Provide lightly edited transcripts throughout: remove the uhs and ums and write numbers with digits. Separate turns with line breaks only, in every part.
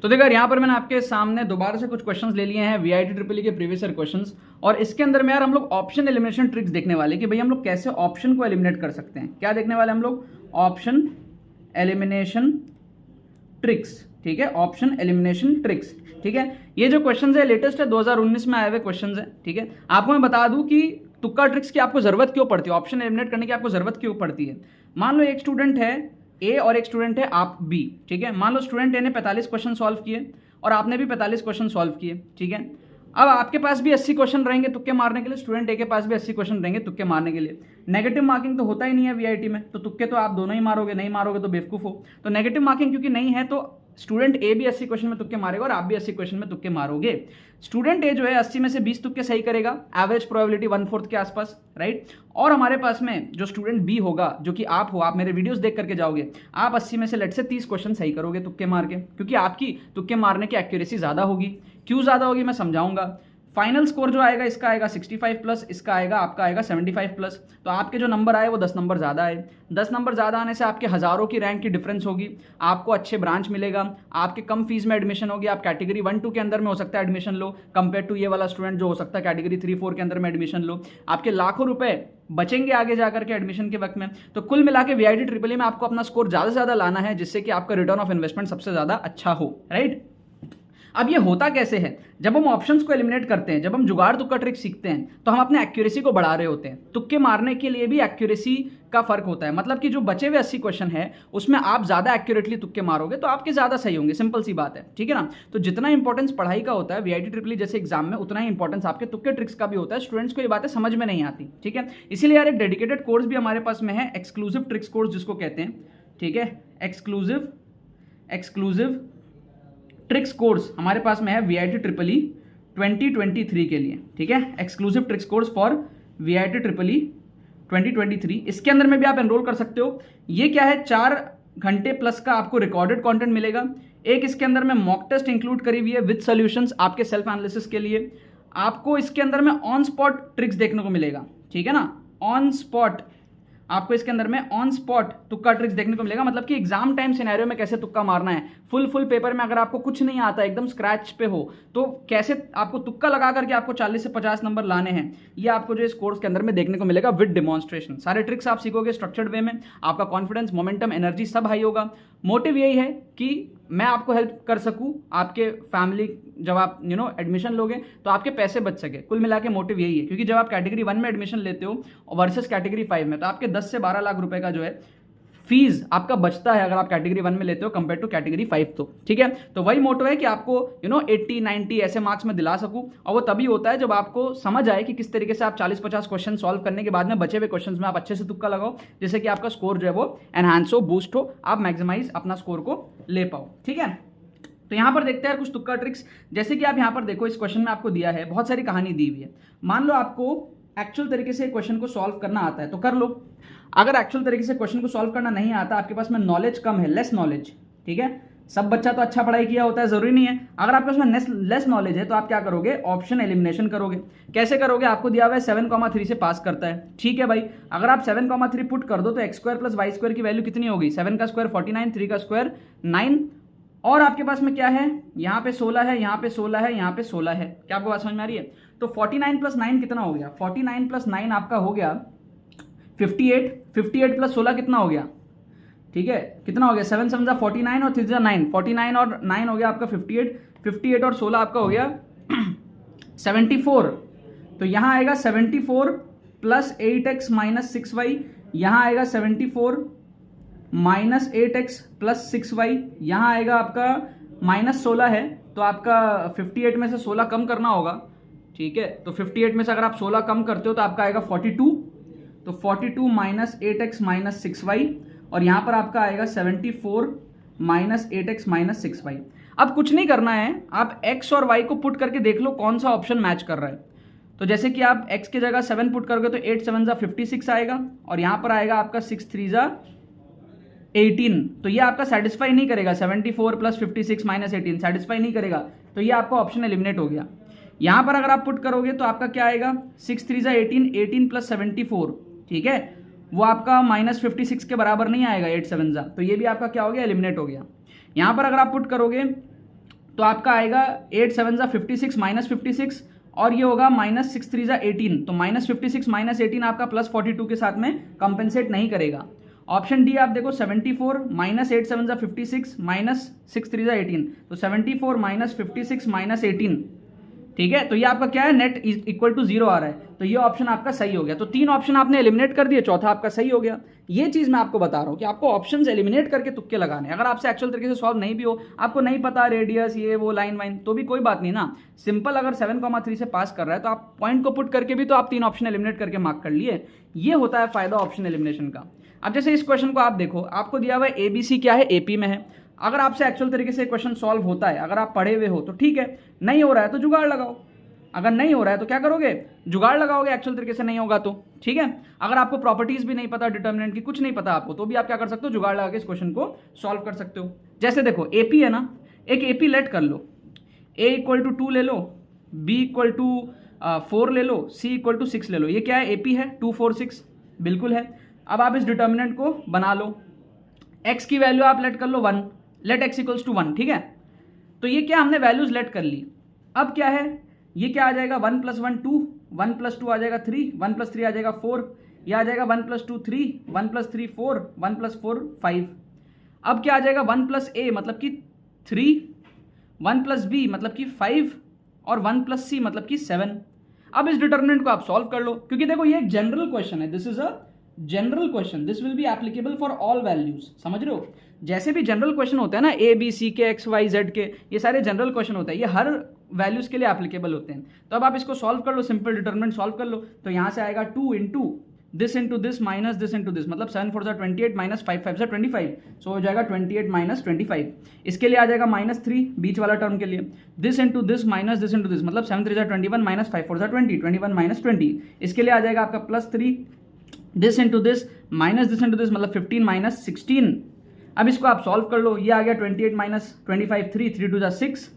तो देखो यहाँ पर मैंने आपके सामने दोबारा से कुछ क्वेश्चंस ले लिए हैं वीआईटी ट्रिपल ई के प्रीवियस ईयर क्वेश्चंस, और इसके अंदर में यार हम लोग ऑप्शन एलिमिनेशन ट्रिक्स देखने वाले कि भाई हम लोग कैसे ऑप्शन को एलिमिनेट कर सकते हैं। क्या देखने वाले हम लोग? Option elimination tricks. ठीक है, ऑप्शन एलिमिनेशन ट्रिक्स। ठीक है, ये जो क्वेश्चन है लेटेस्ट है, 2019 में आए हुए क्वेश्चन है। ठीक है, आपको मैं बता दूं कि तुक्का ट्रिक्स की आपको जरूरत क्यों पड़ती है, ऑप्शन एलिमिनेट करने की आपको जरूरत क्यों पड़ती है। मान लो एक स्टूडेंट है ए और एक स्टूडेंट है आप बी। ठीक है, मान लो स्टूडेंट ए ने 45 क्वेश्चन सॉल्व किए और आपने भी 45 क्वेश्चन सॉल्व किए। ठीक है, अब आपके पास भी 80 क्वेश्चन रहेंगे तुक्के मारने के लिए, स्टूडेंट ए के पास भी 80 क्वेश्चन रहेंगे तुक्के मारने के लिए। नेगेटिव मार्किंग तो होता ही नहीं है वीआईटी में, तो तुक्के तो आप दोनों ही मारोगे, नहीं मारोगे तो बेवकूफ हो। तो नेगेटिव मार्किंग क्योंकि नहीं है तो स्टूडेंट ए भी 80 क्वेश्चन में तुक्के मारेगा और आप भी 80 क्वेश्चन में तुक्के मारोगे। स्टूडेंट ए जो है 80 में से 20 तुक्के सही करेगा, एवरेज प्रोबेबिलिटी 1/4 के आसपास, राइट। और हमारे पास में जो स्टूडेंट बी होगा, जो कि आप हो, आप मेरे वीडियोस देख करके जाओगे, आप 80 में से लेट से 30 क्वेश्चन सही करोगे तुक्के मार के, क्योंकि आपकी तुक्के मारने की एक्यूरेसी ज्यादा होगी। क्यों ज्यादा होगी मैं समझाऊंगा। फाइनल स्कोर जो आएगा इसका आएगा 65 प्लस, इसका आएगा आपका आएगा 75 प्लस। तो आपके जो नंबर आए वो 10 नंबर ज़्यादा आए। 10 नंबर ज़्यादा आने से आपके हज़ारों की रैंक की डिफरेंस होगी, आपको अच्छे ब्रांच मिलेगा, आपके कम फीस में एडमिशन होगी, आप कैटेगरी 1-2 के अंदर में हो सकता है एडमिशन लो, कंपेयर टू ये वाला स्टूडेंट जो हो सकता है कैटेगरी 3-4 के अंदर में एडमिशन लो। आपके लाखों रुपए बचेंगे आगे जाकर के एडमिशन के वक्त में। तो कुल मिला के वीआईटी ट्रिपल ई में आपको अपना स्कोर ज़्यादा से ज़्यादा लाना है, जिससे कि आपका रिटर्न ऑफ इन्वेस्टमेंट सबसे ज़्यादा अच्छा हो, राइट। अब ये होता कैसे है? जब हम ऑप्शंस को एलिमिनेट करते हैं, जब हम जुगाड़ तुक्का ट्रिक सीखते हैं, तो हम अपने एक्यूरेसी को बढ़ा रहे होते हैं। तुक्के मारने के लिए भी एक्यूरेसी का फर्क होता है, मतलब कि जो बचे हुए 80 क्वेश्चन है उसमें आप ज्यादा एक्यूरेटली तुक्के मारोगे तो आपके ज्यादा सही होंगे, सिंपल सी बात है। ठीक है ना। तो जितना इंपॉर्टेंस पढ़ाई का होता है वीआईटी ट्रिपल ई जैसे एग्जाम में, उतना ही इंपॉर्टेंस आपके तुक्के ट्रिक्स का भी होता है। स्टूडेंट्स को ये बातें समझ में नहीं आती। ठीक है, इसीलिए यार एक डेडिकेटेड कोर्स भी हमारे पास में है, एक्सक्लूसिव ट्रिक्स कोर्स जिसको कहते हैं। ठीक है, एक्सक्लूसिव ट्रिक्स कोर्स हमारे पास में है वीआईटी ट्रिपल ई 2023 के लिए। ठीक है, exclusive tricks course for VIT triple E 2023। इसके अंदर में भी आप एनरोल कर सकते हो। ये क्या है, 4 घंटे प्लस का आपको रिकॉर्डेड कंटेंट मिलेगा। एक इसके अंदर में मॉक टेस्ट इंक्लूड करी हुई है विद सॉल्यूशंस आपके सेल्फ एनालिसिस के लिए। आपको इसके अंदर में ऑन स्पॉट ट्रिक्स देखने को मिलेगा। ठीक है ना, ऑन स्पॉट आपको इसके अंदर में ऑन स्पॉट तुक्का ट्रिक्स देखने को मिलेगा, मतलब कि एग्जाम टाइम सिनेरियो में कैसे तुक्का मारना है। फुल पेपर में अगर आपको कुछ नहीं आता, एकदम स्क्रैच पे हो, तो कैसे आपको तुक्का लगा करके आपको 40 से 50 नंबर लाने हैं, ये आपको जो इस कोर्स के अंदर में देखने को मिलेगा विद डेमोन्स्ट्रेशन। सारे ट्रिक्स आप सीखोगे स्ट्रक्चर्ड वे में, आपका कॉन्फिडेंस, मोमेंटम, एनर्जी सब हाई होगा। मोटिव यही है कि मैं आपको हेल्प कर सकूं, आपके फैमिली जब आप एडमिशन लोगे तो आपके पैसे बच सके। कुल मिला के मोटिव यही है, क्योंकि जब आप कैटेगरी 1 में एडमिशन लेते हो वर्सेस कैटेगरी 5 में, तो आपके 10 से 12 लाख रुपए का जो है फीस आपका बचता है अगर आप कैटेगरी 1 में लेते हो कंपेयर टू कैटेगरी 5। तो ठीक है, तो वही मोटिव है कि आपको 80-90 ऐसे मार्क्स में दिला सकूं, और वो तभी होता है जब आपको समझ आए कि किस तरीके से आप 40-50 क्वेश्चन सॉल्व करने के बाद में बचे हुए क्वेश्चंस में आप अच्छे से तुक्का लगाओ, जिससे कि आपका स्कोर जो है वो एनहांस हो, बूस्ट हो, आप मैक्सिमाइज अपना स्कोर को ले पाओ। ठीक है, तो यहां पर देखते हैं कुछ तुक्का ट्रिक्स। जैसे कि आप यहां पर देखो, इस क्वेश्चन में आपको दिया है, बहुत सारी कहानी दी हुई है। मान लो आपको एक्चुअल तरीके से क्वेश्चन को सॉल्व करना आता है तो कर लो। अगर एक्चुअल तरीके से क्वेश्चन को सॉल्व करना नहीं आता, आपके पास में नॉलेज कम है, लेस नॉलेज, ठीक है, सब बच्चा तो अच्छा पढ़ाई किया होता है, जरूरी नहीं है। अगर आपके पास में लेस नॉलेज है तो आप क्या करोगे, ऑप्शन एलिमिनेशन करोगे। कैसे करोगे, आपको दिया हुआ है 7,3 से पास करता है। ठीक है भाई, अगर आप 7,3 पुट कर दो तो x² + y² की वैल्यू कितनी होगी, 7 का स्क्वायर 49, 3 का स्क्वायर 9, और आपके पास में क्या है, यहाँ पे 16 है, यहाँ पे 16 है, यहाँ पे 16 है। क्या आपको बात समझ में आ रही है? तो 49 + 9 कितना हो गया, 49 + 9 आपका हो गया 58, 58 + 16 कितना हो गया, ठीक है, कितना हो गया, 7 7 जा 49 और 3 जा 9, 49 और 9 हो गया आपका 58, 58 और 16 आपका हो गया 74। तो यहाँ आएगा 74 + 8x - 6y, यहाँ आएगा 74 - 8x + 6y, यहाँ आएगा आपका -16 है, तो आपका 58 में से 16 कम करना होगा। ठीक है, तो 58 में से अगर आप 16 कम करते हो तो आपका आएगा 42, तो 42 - 8x - 6y, और यहाँ पर आपका आएगा 74 - 8x - 6y। अब कुछ नहीं करना है, आप x और y को पुट करके देख लो कौन सा ऑप्शन मैच कर रहा है। तो जैसे कि आप x की जगह 7 पुट करोगे तो 8 7 जा 56 आएगा, और यहाँ पर आएगा आपका 6 3 जा 18, तो ये आपका सेटिस्फाई नहीं करेगा, 74 + 56 - 18 सेटिस्फाई नहीं करेगा, तो ये आपका ऑप्शन एलिमिनेट हो गया। यहाँ पर अगर आप पुट करोगे तो आपका क्या आएगा, 6 3 जा 18, 18 + 74, ठीक है, वो आपका -56 के बराबर नहीं आएगा, 8 7 जा, तो ये भी आपका क्या हो गया, एलिमिनेट हो गया। यहाँ पर अगर आप पुट करोगे तो आपका आएगा 8 7 जा 56 माइनस 56 और ये होगा माइनस 6 3 जा 18, तो माइनस 56 माइनस 18 आपका प्लस 42 के साथ में कंपेंसेट नहीं करेगा। ऑप्शन डी आप देखो 74 माइनस 8 7 जा 56 माइनस 6 3 जा 18, तो 74 माइनस 56 माइनस 18, ठीक है। तो ये आपका क्या है, नेट इक्वल टू 0 आ रहा है, तो ये ऑप्शन आपका सही हो गया। तो 3 ऑप्शन आपने एलिमिनेट कर दिए, चौथा आपका सही हो गया। ये चीज मैं आपको बता रहा हूं कि आपको ऑप्शंस एलिमिनेट करके तुक्के लगाने। अगर आपसे एक्चुअल तरीके से सॉल्व नहीं भी हो, आपको नहीं पता रेडियस ये वो लाइन वाइन, तो भी कोई बात नहीं ना। सिंपल अगर 7,3 से पास कर रहा है तो आप पॉइंट को पुट करके भी तो आप 3 ऑप्शन एलिमिनेट करके मार्क कर लिए। ये होता है फायदा ऑप्शन एलिमिनेशन का। अब जैसे इस क्वेश्चन को आप देखो, आपको दिया हुआ है ABC क्या है, AP में है। अगर आपसे एक्चुअल तरीके से क्वेश्चन सॉल्व होता है, अगर आप पढ़े हुए हो तो ठीक है, नहीं हो रहा है तो जुगाड़ लगाओ। अगर नहीं हो रहा है तो क्या करोगे, जुगाड़ लगाओगे, एक्चुअल तरीके से नहीं होगा तो ठीक है। अगर आपको प्रॉपर्टीज भी नहीं पता डिटर्मिनेंट की, कुछ नहीं पता आपको, तो भी आप क्या कर सकते हो, जुगाड़ लगा के इस क्वेश्चन को सॉल्व कर सकते हो। जैसे देखो AP है ना, एक AP लेट कर लो, A इक्वल टू 2 ले लो, B इक्वल टू 4 ले लो, C इक्वल टू 6 ले लो। ये क्या है, AP है, 2 4 6 बिल्कुल है। अब आप इस डिटर्मिनेंट को बना लो, x की वैल्यू आप लेट कर लो 1, लेट x इक्वल्स टू 1, ठीक है। तो ये क्या हमने वैल्यूज लेट कर ली। अब क्या है, ये क्या आ जाएगा, 1 + 1 2, 1 + 2 आ जाएगा 3, 1 + 3 आ जाएगा 4, यह आ जाएगा 1 + 2 3, 1 + 3 4, 1 + 4 5। अब क्या आ जाएगा, 1 + a मतलब कि 3, 1 + b मतलब कि 5 और 1 + c मतलब कि 7। अब इस डिटर्मिनेंट को आप सॉल्व कर लो, क्योंकि देखो ये एक जनरल क्वेश्चन है, this is a general question, this will be applicable for all values. समझ रहे हो, जैसे भी जनरल क्वेश्चन होता है ना, ABC के, XYZ के, ये सारे जनरल क्वेश्चन होते हैं, ये हर वैल्यूज के लिए एप्लीकेबल होते हैं। तो अब आप इसको सॉल्व कर लो, सिंपल डिटरमिनेंट सॉल्व कर लो। तो यहां से आएगा 2 into this minus this into this, मतलब 7 4 28 माइनस 5 5 25, सो हो जाएगा 28 माइनस 25। इसके लिए आ जाएगा -3 बीच वाला टर्म के लिए, this into this minus this into this, मतलब 7 3 21 माइनस 5 4 20, 21 माइनस 20। इसके लिए आ जाएगा आपका +3 this into this minus this into this, मतलब 15 माइनस 16। अब इसको आप सॉल्व कर लो, ये आ गया 28 माइनस 25 3, 3 2 6,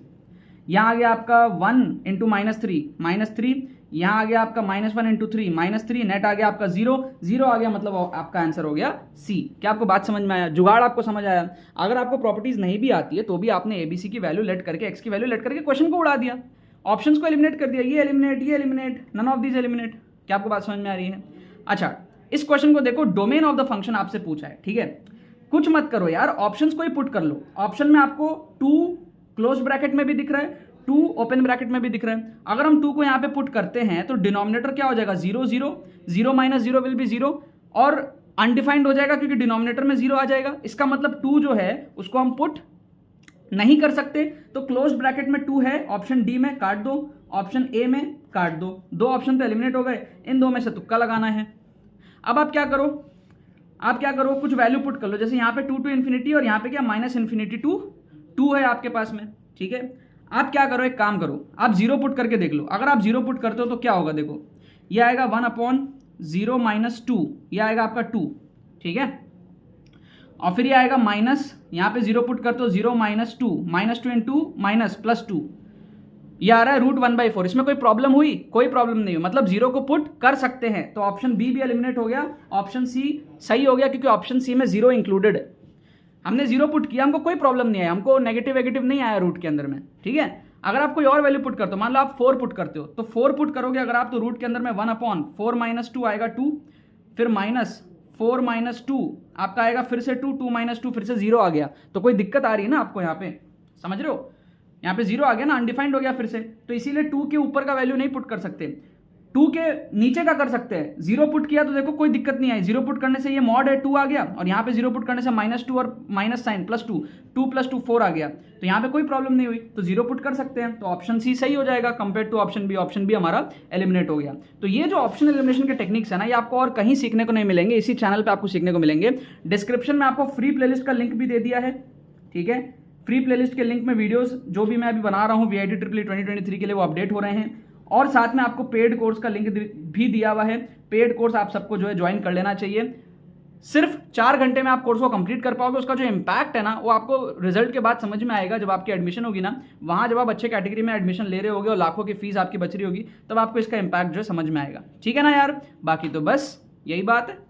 यहाँ आ गया आपका 1 इंटू -3, यहाँ आ गया आपका -1 इंटू 3 -3, नेट आ गया आपका 0 0 आ गया, मतलब आपका आंसर हो गया C। क्या आपको बात समझ में आया, जुगाड़ आपको समझ आया। अगर आपको प्रॉपर्टीज नहीं भी आती है तो भी आपने ABC की वैल्यू लेट करके, X की वैल्यू लेट करके क्वेश्चन को उड़ा दिया, ऑप्शंस को एलिमिनेट कर दिया, ये eliminate, none of these eliminate. क्या आपको बात समझ में आ रही है। अच्छा, इस क्वेश्चन को देखो, डोमेन ऑफ द फंक्शन आपसे पूछा है, ठीक है। कुछ मत करो यार, ऑप्शंस को ही पुट कर लो। ऑप्शन में आपको 2 क्लोज ब्रैकेट में भी दिख रहा है, 2 ओपन ब्रैकेट में भी दिख रहा है। अगर हम 2 को यहाँ पे पुट करते हैं तो डिनोमिनेटर क्या हो जाएगा, 0 0, 0 माइनस 0 विल बी 0, और अनडिफाइंड हो जाएगा क्योंकि डिनोमिनेटर में 0 आ जाएगा। इसका मतलब 2 जो है उसको हम पुट नहीं कर सकते, तो क्लोज ब्रैकेट में 2 है, ऑप्शन डी में काट दो, ऑप्शन ए में काट दो, 2 ऑप्शन तो एलिमिनेट हो गए, इन 2 में से तुक्का लगाना है। अब आप क्या करो, कुछ वैल्यू पुट कर लो, जैसे यहाँ पे 2 to इन्फिनिटी और यहाँ पे क्या -∞ to 2 है आपके पास में, ठीक है। आप क्या करो, एक काम करो, आप 0 पुट करके देख लो। अगर आप 0 पुट करते हो तो क्या होगा, देखो ये आएगा 1/0 - 2, ये आएगा आपका 2, ठीक है। और फिर ये आएगा माइनस, यहाँ पे 0 पुट करते हो, 0 - 2, -2 इंटू +2, ये आ रहा है √1/4। इसमें कोई प्रॉब्लम हुई, कोई प्रॉब्लम नहीं हुई, मतलब 0 को पुट कर सकते हैं। तो ऑप्शन बी भी एलिमिनेट हो गया, ऑप्शन सी सही हो गया, क्योंकि ऑप्शन सी में 0 इंक्लूडेड है। हमने 0 पुट किया, हमको कोई प्रॉब्लम नहीं आया, हमको नेगेटिव नहीं आया रूट के अंदर में, ठीक है। अगर आप कोई और वैल्यू पुट करते हो, मान लो आप 4 पुट करते हो, तो 4 पुट करोगे अगर आप, तो रूट के अंदर में 1/4 - 2 आएगा 2, फिर -4 - 2 आपका आएगा, फिर से 2 - 2 फिर से 0 आ गया। तो कोई दिक्कत आ रही है ना आपको यहाँ पे, समझ रहे हो, यहाँ पे 0 आ गया ना, अनडिफाइंड हो गया फिर से, तो इसीलिए 2 के ऊपर का वैल्यू नहीं पुट कर सकते, 2 के नीचे का कर सकते हैं। 0 पुट किया तो देखो कोई दिक्कत नहीं आई, 0 पुट करने से ये मॉड है 2 आ गया, और यहाँ पे 0 पुट करने से -2 और माइनस साइन +2, 2 + 2 4 आ गया, तो यहाँ पे कोई प्रॉब्लम नहीं हुई, तो 0 पुट कर सकते हैं। तो ऑप्शन सी सही हो जाएगा compare to option b, option b हमारा एलिमिनेट हो गया। तो ये जो ऑप्शन एलिमिनेशन के टेक्निक्स है ना, ये आपको और कहीं सीखने को नहीं मिलेंगे, इसी चैनल पर आपको सीखने को मिलेंगे। डिस्क्रिप्शन में आपको फ्री प्लेलिस्ट का लिंक भी दे दिया है, ठीक है। फ्री प्लेलिस्ट के लिंक में वीडियोस जो भी मैं अभी बना रहा हूँ VIT ट्रिपल 2023 के लिए, वो अपडेट हो रहे हैं, और साथ में आपको पेड कोर्स का लिंक भी दिया हुआ है। पेड कोर्स आप सबको जो है ज्वाइन कर लेना चाहिए। सिर्फ 4 घंटे में आप कोर्स को कंप्लीट कर पाओगे। उसका जो इम्पैक्ट है ना, वो आपको रिजल्ट के बाद समझ में आएगा, जब आपकी एडमिशन होगी ना, वहाँ जब आप अच्छे कैटेगरी में एडमिशन ले रहे होगे और लाखों की फीस आपकी बच रही होगी, तब आपको इसका इम्पैक्ट जो है समझ में आएगा, ठीक है ना यार। बाकी तो बस यही बात है।